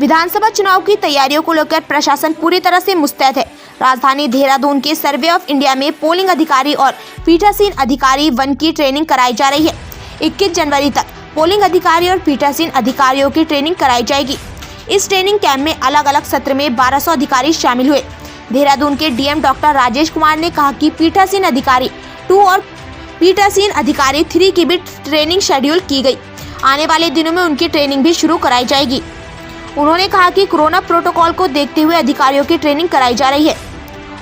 विधानसभा चुनाव की तैयारियों को लेकर प्रशासन पूरी तरह से मुस्तैद है। राजधानी देहरादून के सर्वे ऑफ इंडिया में पोलिंग अधिकारी और पीठासीन अधिकारी 1 की ट्रेनिंग कराई जा रही है। 21 जनवरी तक पोलिंग अधिकारी और पीठासीन अधिकारियों की ट्रेनिंग कराई जाएगी। इस ट्रेनिंग कैंप में अलग अलग सत्र में 1200 अधिकारी शामिल हुए। देहरादून के डीएम डॉक्टर राजेश कुमार ने कहा कि पीठासीन अधिकारी 2 और पीठासीन अधिकारी 3 की भी ट्रेनिंग शेड्यूल की गई। आने वाले दिनों में उनकी ट्रेनिंग भी शुरू कराई जाएगी। उन्होंने कहा कि कोरोना प्रोटोकॉल को देखते हुए अधिकारियों की ट्रेनिंग कराई जा रही है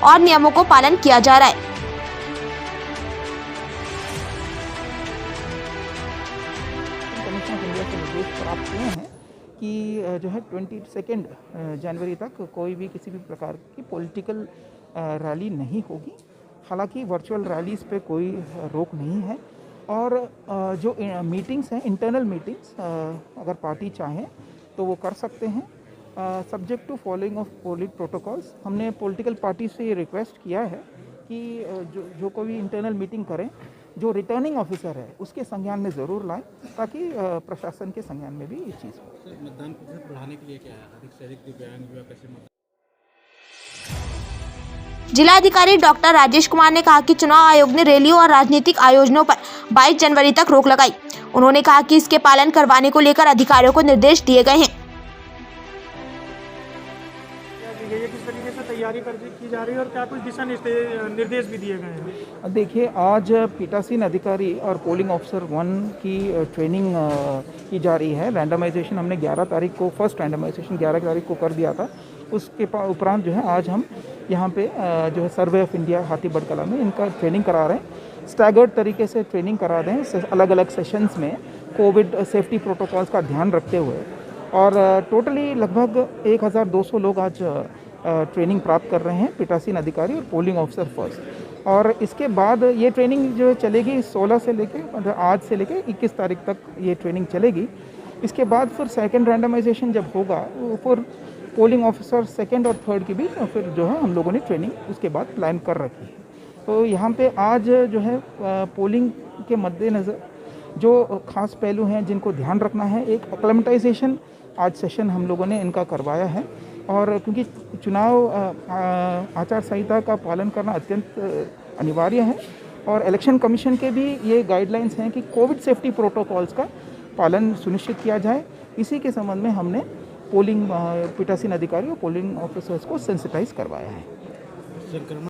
और नियमों को पालन किया जा रहा है। कमिश्नर ऑफ इंडिया से निर्देश प्राप्त हुए हैं कि जो है 22 जनवरी तक कोई भी किसी भी प्रकार की पॉलिटिकल रैली नहीं होगी। हालांकि वर्चुअल रैलीज पे कोई रोक नहीं है और जो मीटिंग्स हैं, इंटरनल मीटिंग्स, अगर पार्टी चाहें तो वो कर सकते हैं, subject to following of polling protocols. हमने पॉलिटिकल पार्टी से ये रिक्वेस्ट किया है कि जो कोई इंटरनल मीटिंग करें, जो रिटर्निंग ऑफिसर है उसके संज्ञान में ज़रूर लाएं, ताकि प्रशासन के संज्ञान में भी ये चीज़ हो। मतदान प्रतिशत बढ़ाने के लिए क्या है, अधिक से अधिक दिव्यांग युवा कैसे मतदान? जिलाधिकारी डॉक्टर राजेश कुमार ने कहा कि चुनाव आयोग ने रैलियों और राजनीतिक आयोजनों पर 22 जनवरी तक रोक लगाई। उन्होंने कहा कि इसके पालन करवाने को लेकर अधिकारियों को निर्देश दिए गए हैं। किस तरीके से तैयारी की जा रही है और क्या कुछ दिशा निर्देश भी दिए गए हैं? देखिए, आज पीठासीन अधिकारी और पोलिंग ऑफिसर 1 की ट्रेनिंग की जा रही है। रैंडमाइजेशन हमने 11 तारीख को, फर्स्ट रैंडमाइजेशन 11 तारीख को कर दिया था। उसके उपरांत जो है आज हम यहाँ पे जो है सर्वे ऑफ इंडिया हाथीबड़ कला में इनका ट्रेनिंग करा रहे हैं। स्टैगर्ड तरीके से ट्रेनिंग करा रहे हैं, अलग अलग सेशंस में कोविड सेफ्टी प्रोटोकॉल्स का ध्यान रखते हुए। और टोटली लगभग 1200 लोग आज ट्रेनिंग प्राप्त कर रहे हैं, पीठासीन अधिकारी और पोलिंग ऑफिसर फर्स्ट। और इसके बाद ये ट्रेनिंग जो चलेगी 16 से लेके, मतलब आज से लेके 21 तारीख तक ये ट्रेनिंग चलेगी। इसके बाद फिर सेकेंड रैंडमाइजेशन जब होगा, फिर पोलिंग ऑफिसर 2nd और 3rd की भी फिर जो है हम लोगों ने ट्रेनिंग उसके बाद प्लान कर रखी है। तो यहाँ पे आज जो है पोलिंग के मद्देनज़र जो खास पहलू हैं जिनको ध्यान रखना है, एक एक्लेमेटाइजेशन आज सेशन हम लोगों ने इनका करवाया है। और क्योंकि चुनाव आचार संहिता का पालन करना अत्यंत अनिवार्य है और इलेक्शन कमीशन के भी ये गाइडलाइंस हैं कि कोविड सेफ्टी प्रोटोकॉल्स का पालन सुनिश्चित किया जाए। इसी के संबंध में हमने पोलिंग पीठासीन अधिकारी और पोलिंग ऑफिसर्स को सेंसिटाइज करवाया है।